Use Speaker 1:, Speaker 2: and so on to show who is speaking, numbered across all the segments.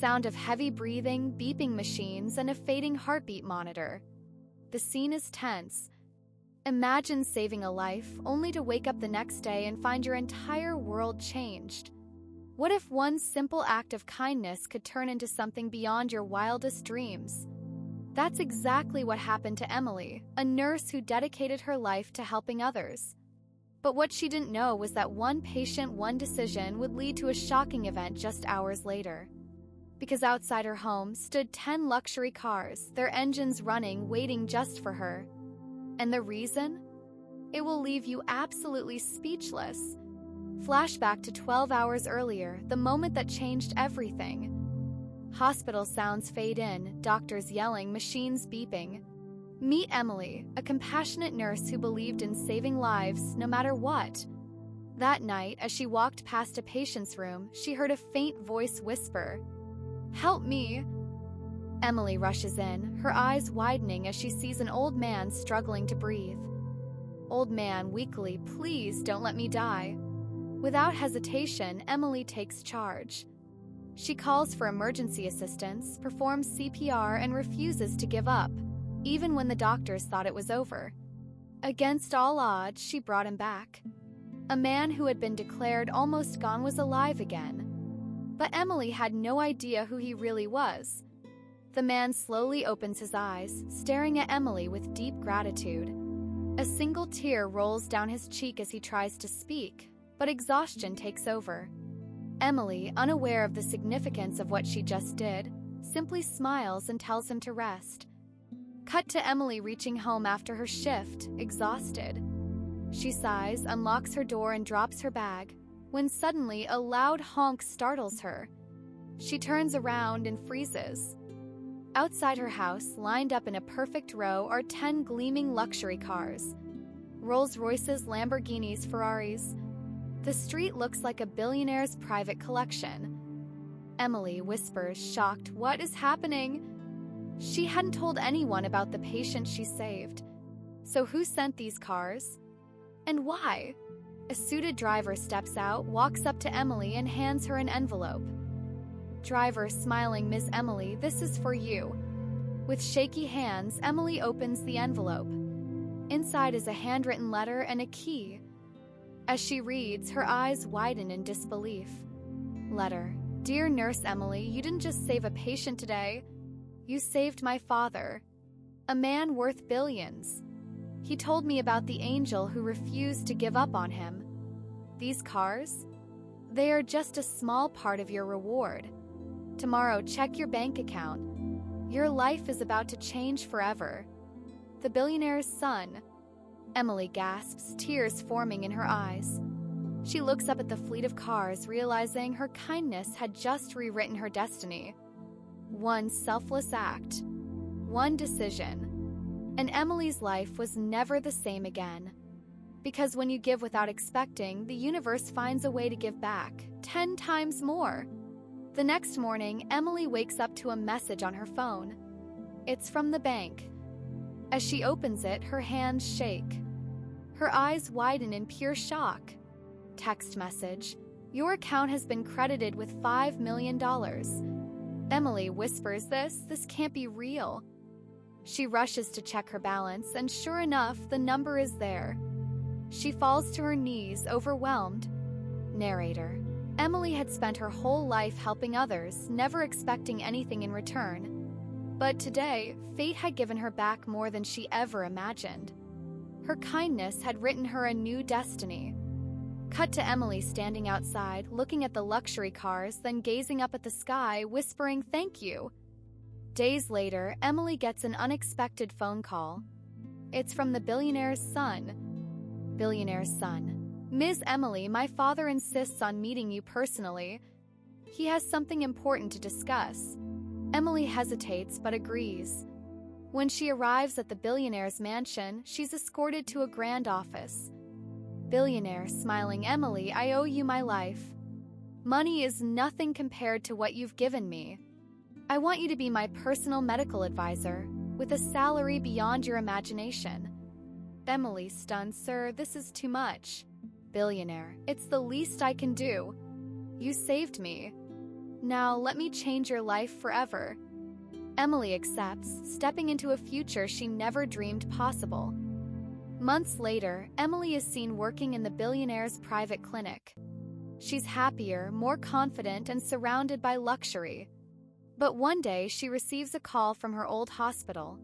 Speaker 1: sound of heavy breathing, beeping machines, and a fading heartbeat monitor. The scene is tense. Imagine saving a life only to wake up the next day and find your entire world changed. What if one simple act of kindness could turn into something beyond your wildest dreams? That's exactly what happened to Emily, a nurse who dedicated her life to helping others. But what she didn't know was that one patient, one decision would lead to a shocking event just hours later. Because outside her home stood 10 luxury cars, their engines running, waiting just for her. And the reason? It will leave you absolutely speechless. Flashback to 12 hours earlier, the moment that changed everything. Hospital sounds fade in, doctors yelling, machines beeping. Meet Emily, a compassionate nurse who believed in saving lives no matter what. That night, as she walked past a patient's room, she heard a faint voice whisper, "Help me." Emily rushes in, her eyes widening as she sees an old man struggling to breathe. Old man weakly, "Please don't let me die." Without hesitation, Emily takes charge. She calls for emergency assistance, performs CPR, and refuses to give up, even when the doctors thought it was over. Against all odds, she brought him back. A man who had been declared almost gone was alive again. But Emily had no idea who he really was. The man slowly opens his eyes, staring at Emily with deep gratitude. A single tear rolls down his cheek as he tries to speak, but exhaustion takes over. Emily, unaware of the significance of what she just did, simply smiles and tells him to rest. Cut to Emily reaching home after her shift, exhausted. She sighs, unlocks her door, and drops her bag, when suddenly a loud honk startles her. She turns around and freezes. Outside her house, lined up in a perfect row, are 10 gleaming luxury cars. Rolls-Royces, Lamborghinis, Ferraris. The street looks like a billionaire's private collection. Emily whispers, shocked, "What is happening?" She hadn't told anyone about the patient she saved. So who sent these cars? And why? A suited driver steps out, walks up to Emily, and hands her an envelope. Driver, smiling, "Miss Emily, this is for you." With shaky hands, Emily opens the envelope. Inside is a handwritten letter and a key. As she reads, her eyes widen in disbelief. Letter. "Dear Nurse Emily, you didn't just save a patient today. You saved my father. A man worth billions. He told me about the angel who refused to give up on him. These cars? They are just a small part of your reward. Tomorrow, check your bank account. Your life is about to change forever. The billionaire's son." Emily gasps, tears forming in her eyes. She looks up at the fleet of cars, realizing her kindness had just rewritten her destiny. One selfless act, one decision, and Emily's life was never the same again. Because when you give without expecting, the universe finds a way to give back, 10 times more. The next morning, Emily wakes up to a message on her phone. It's from the bank. As she opens it, her hands shake. Her eyes widen in pure shock. Text message. "Your account has been credited with $5 million. Emily whispers, This can't be real." She rushes to check her balance, and sure enough, the number is there. She falls to her knees, overwhelmed. Narrator. Emily had spent her whole life helping others, never expecting anything in return. But today, fate had given her back more than she ever imagined. Her kindness had written her a new destiny. Cut to Emily standing outside, looking at the luxury cars, then gazing up at the sky, whispering thank you. Days later, Emily gets an unexpected phone call. It's from the billionaire's son. Billionaire's son. "Ms. Emily, my father insists on meeting you personally. He has something important to discuss." Emily hesitates but agrees. When she arrives at the billionaire's mansion, she's escorted to a grand office. Billionaire, smiling, "Emily, I owe you my life. Money is nothing compared to what you've given me. I want you to be my personal medical advisor, with a salary beyond your imagination." Emily, stunned, "Sir, this is too much." Billionaire, "It's the least I can do. You saved me." Now let me change your life forever." Emily accepts, stepping into a future she never dreamed possible. Months later, Emily is seen working in the billionaire's private clinic. She's happier, more confident, and surrounded by luxury. But one day, she receives a call from her old hospital.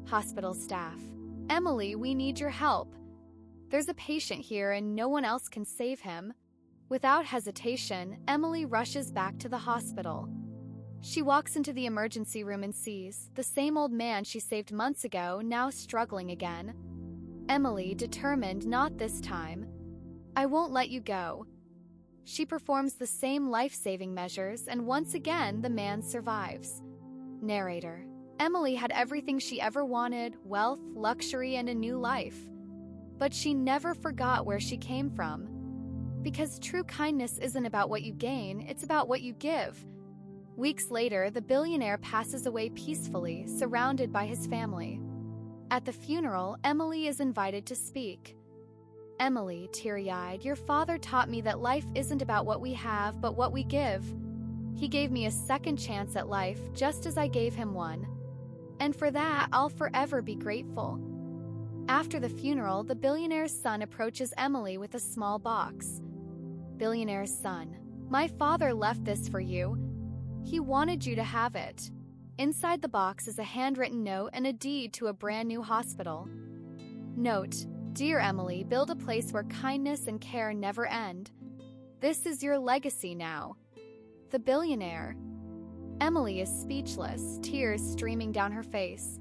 Speaker 1: Hospital staff: "Emily, we need your help. There's a patient here and no one else can save him." Without hesitation, Emily rushes back to the hospital. She walks into the emergency room and sees the same old man she saved months ago now struggling again. Emily, determined, "Not this time. I won't let you go." She performs the same life-saving measures, and once again, the man survives. Narrator: Emily had everything she ever wanted: wealth, luxury, and a new life. But she never forgot where she came from. Because true kindness isn't about what you gain, it's about what you give. Weeks later, the billionaire passes away peacefully, surrounded by his family. At the funeral, Emily is invited to speak. Emily, teary-eyed: "Your father taught me that life isn't about what we have, but what we give. He gave me a second chance at life, just as I gave him one. And for that, I'll forever be grateful." After the funeral, the billionaire's son approaches Emily with a small box. Billionaire's son: "My father left this for you. He wanted you to have it." Inside the box is a handwritten note and a deed to a brand new hospital. Note: "Dear Emily, build a place where kindness and care never end. This is your legacy now." The billionaire. Emily is speechless, tears streaming down her face.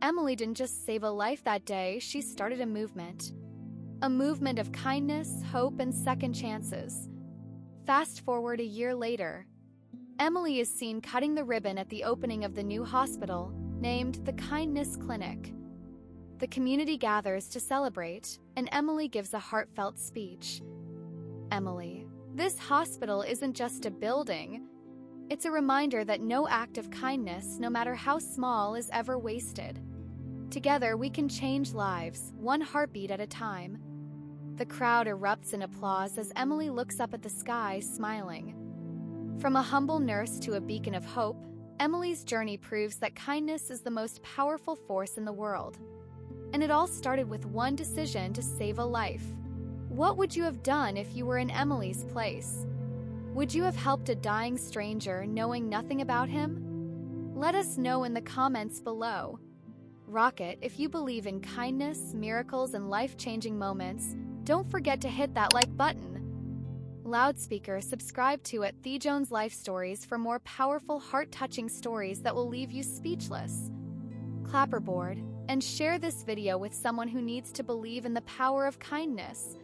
Speaker 1: Emily didn't just save a life that day, she started a movement. A movement of kindness, hope, and second chances. Fast forward a year later. Emily is seen cutting the ribbon at the opening of the new hospital, named the Kindness Clinic. The community gathers to celebrate, and Emily gives a heartfelt speech. Emily: "This hospital isn't just a building. It's a reminder that no act of kindness, no matter how small, is ever wasted. Together, we can change lives, one heartbeat at a time." The crowd erupts in applause as Emily looks up at the sky, smiling. From a humble nurse to a beacon of hope, Emily's journey proves that kindness is the most powerful force in the world. And it all started with one decision to save a life. What would you have done if you were in Emily's place? Would you have helped a dying stranger knowing nothing about him? Let us know in the comments below. Rocket, if you believe in kindness, miracles, and life-changing moments, don't forget to hit that like button. Loudspeaker, subscribe to at The Jones Life Stories for more powerful, heart-touching stories that will leave you speechless. Clapperboard, and share this video with someone who needs to believe in the power of kindness.